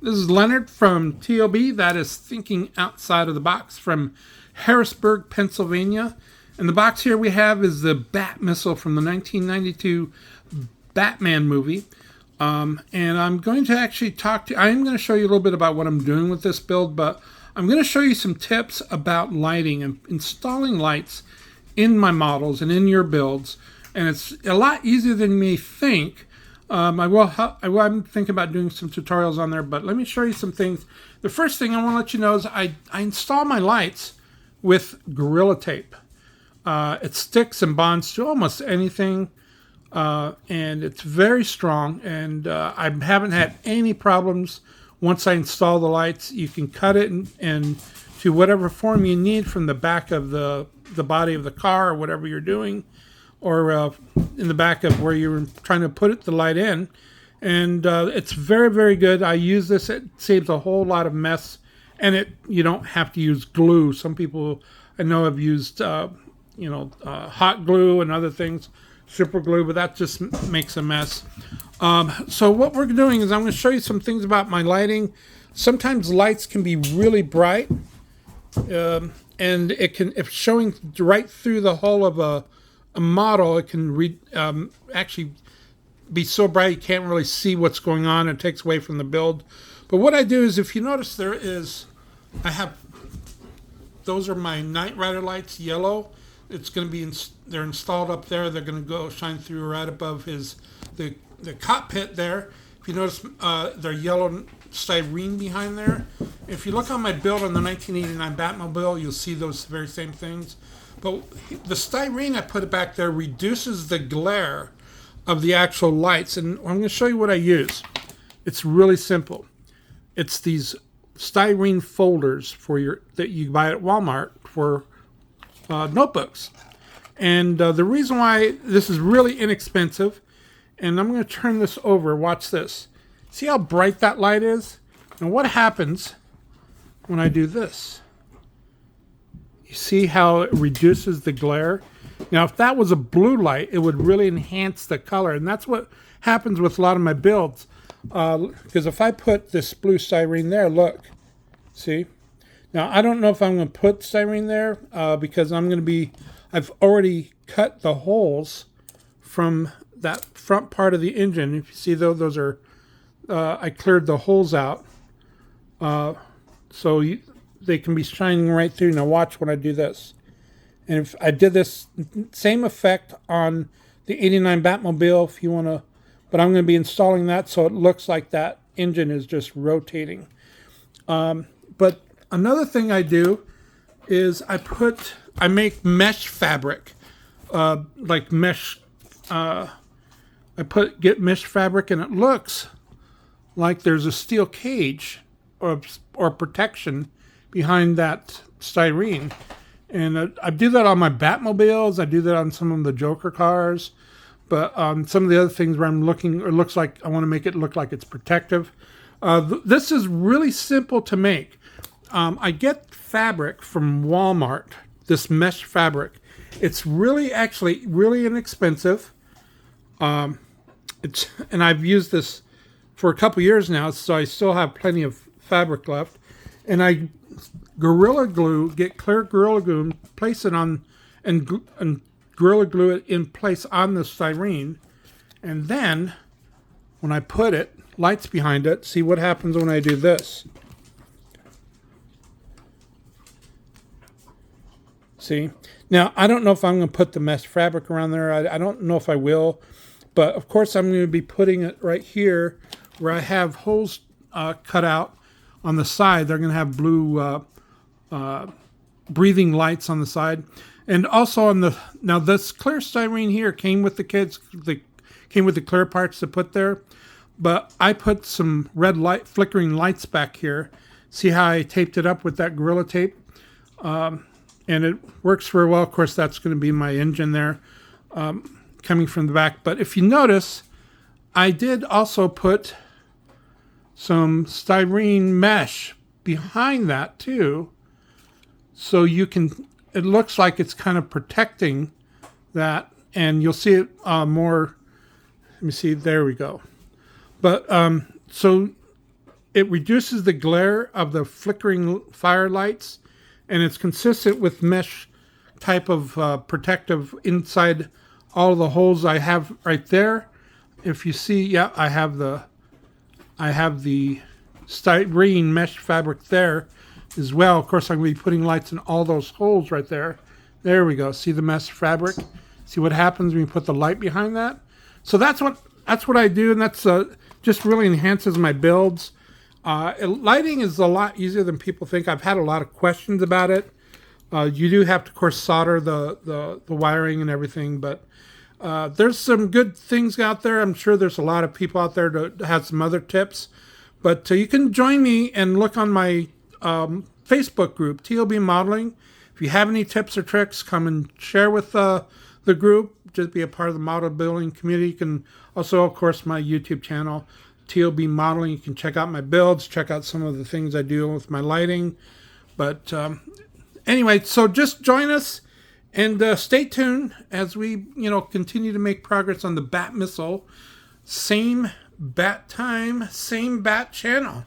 This is Leonard from T.O.B. That is Thinking Outside of the Box from Harrisburg, Pennsylvania. And the box here we have is the Batmissile from the 1992 Batman movie. And I'm going to actually I'm going to show you a little bit about what I'm doing with this build, but I'm going to show you some tips about lighting and installing lights in my models and in your builds. And it's a lot easier than you may think. I'm thinking about doing some tutorials on there, but let me show you some things. The first thing I want to let you know is I install my lights with Gorilla Tape. It sticks and bonds to almost anything, and it's very strong, and I haven't had any problems once I install the lights. You can cut it and to whatever form you need from the back of the body of the car or whatever you're doing, or in the back of where you're trying to put the light in. And it's very, very good. I use this. It saves a whole lot of mess. And you don't have to use glue. Some people I know have used, hot glue and other things, super glue, but that just makes a mess. So what we're doing is I'm going to show you some things about my lighting. Sometimes lights can be really bright. And if showing right through the hull of a model, it can actually be so bright you can't really see what's going on. It takes away from the build. But what I do is, if you notice, those are my Night Rider lights, yellow. It's going to be they're installed up there. They're going to go shine through right above the cockpit there. If you notice, they're yellow styrene behind there. If you look on my build on the 1989 Batmobile, you'll see those very same things. But the styrene I put it back there reduces the glare of the actual lights. And I'm going to show you what I use. It's really simple. It's these styrene folders that you buy at Walmart for notebooks. And the reason why this is really inexpensive, and I'm going to turn this over. Watch this. See how bright that light is? And what happens when I do this? You see how it reduces the glare? Now, if that was a blue light, it would really enhance the color. And that's what happens with a lot of my builds. Because if I put this blue styrene there, look. See? Now, I don't know if I'm going to put styrene there because I've already cut the holes from that front part of the engine. If you see, though, those are, I cleared the holes out. They can be shining right through. Now watch when I do this. And if I did this same effect on the 89 Batmobile, if you want to, but I'm going to be installing that so it looks like that engine is just rotating. But another thing I do is I make mesh fabric, like mesh. Get mesh fabric, and it looks like there's a steel cage or protection behind that styrene. And I do that on my Batmobiles. I do that on some of the Joker cars. But some of the other things where I'm looking, it looks like I want to make it look like it's protective. This is really simple to make. I get fabric from Walmart, this mesh fabric. It's really inexpensive. And I've used this for a couple years now, so I still have plenty of fabric left. And I get clear Gorilla Glue, place it on, and Gorilla Glue it in place on the styrene. And then, when I put it, lights behind it, see what happens when I do this. See? Now, I don't know if I'm going to put the mesh fabric around there. I don't know if I will. But, of course, I'm going to be putting it right here where I have holes cut out on the side. They're going to have blue breathing lights on the side. And also now this clear styrene here came with the kits. Came with the clear parts to put there. But I put some red light, flickering lights back here. See how I taped it up with that Gorilla Tape? And it works very well. Of course, that's going to be my engine there coming from the back. But if you notice, I did also put some styrene mesh behind that too. So it looks like it's kind of protecting that. And you'll see it more. Let me see. There we go. But so it reduces the glare of the flickering fire lights, and it's consistent with mesh type of protective inside all the holes I have right there. If you see, yeah, I have the styrene mesh fabric there as well. Of course, I'm going to be putting lights in all those holes right there. There we go. See the mesh fabric? See what happens when you put the light behind that? So that's what I do, and that's just really enhances my builds. Lighting is a lot easier than people think. I've had a lot of questions about it. You do have to, of course, solder the wiring and everything, but there's some good things out there. I'm sure there's a lot of people out there to have some other tips. But you can join me and look on my Facebook group, T.O.B. Modeling. If you have any tips or tricks, come and share with the group. Just be a part of the model building community. You can also, of course, my YouTube channel, T.O.B. Modeling. You can check out my builds, check out some of the things I do with my lighting. But anyway, so just join us and stay tuned as we, continue to make progress on the Batmissile. Same bat time, same bat channel.